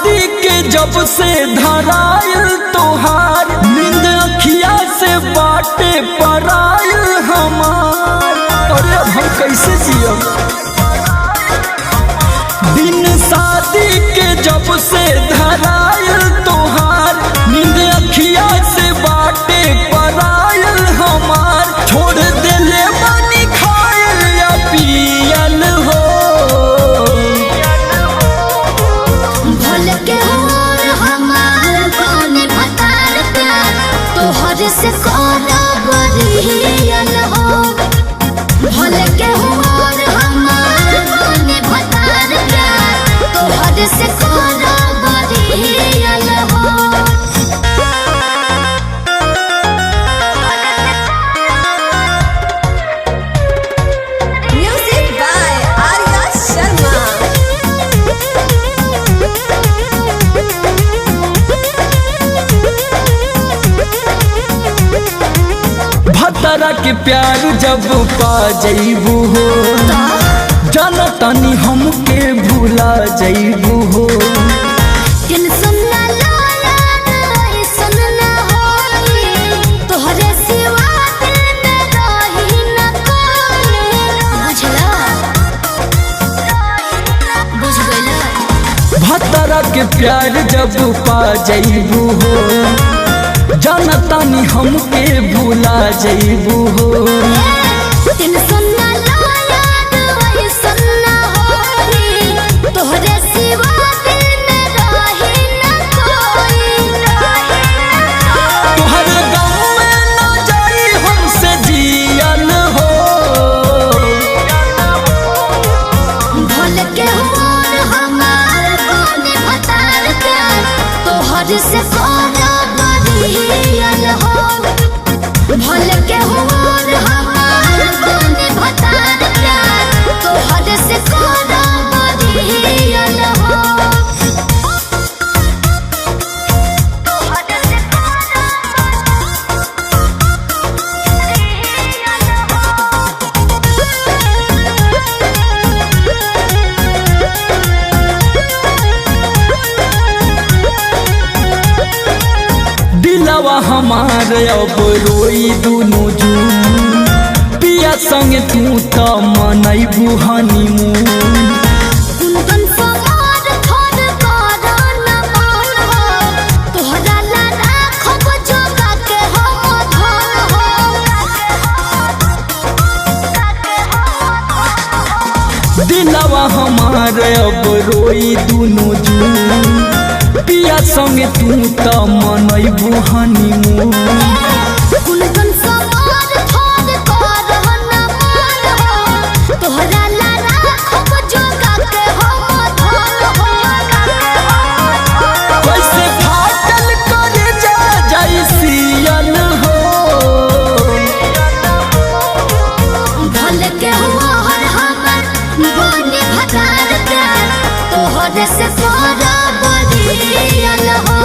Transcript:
शादी के जब से धरायल तोहार नींद अखिया से बाटे परायल हमार। अरे अब हम कैसे जियब? दिन शादी के जब से धरायल तोहार नींद अखिया से बाटे परायल हमार। छोड़ देले बानी खायल या पियल हो भोल के और हमार कौन भतार प्यार तोहर से कोना बरियल हो। भोल के और हमार कौन भतार प्यार तोहर से कोना बरियल हो। Music by Arya Sharma. भतरा के प्यार जब पा जइबू हो जनतनी हमके भूला जइबू हो। टेंशन ना लाया ऐसन ना होई तोहरे सिवा दिल में रही न कोई। बुझ गइला भतरा के प्यार जब पा जइबू हो जनतनी हमके भूला जइबू हो। टेंशन ना लाया ऐसन ना होई तोहरे सिवा दिल में रही न कोई। तोहर गाँव में ना जाई हमसे जियल हो। भोल के और हमार कौन भतार प्यार तोहर से कोना बरियल हो। भोल के और हमार कौन भतार प्यार तोहर से कोना बरियल हो। तोहर से कोना दिलवा हमार अब रोई दुनु जून पिया संग तू त मनैबू हनीमून। कुंदन समार थोर करा न मान हो तोहरा ला राखब जोगा के हम धन हो। दिलवा हमार अब रोई दुनु जून पिया संग तू त मनैबू हनीमून। कुंदन समार थोर करा न मान हो तोहरा ला राखब जोगा के हम धन हो। कैसे फाटल करे जा जाई सियल हो। भोल के और हमार बने भतार प्यार तोहर से कोना बरियल हो।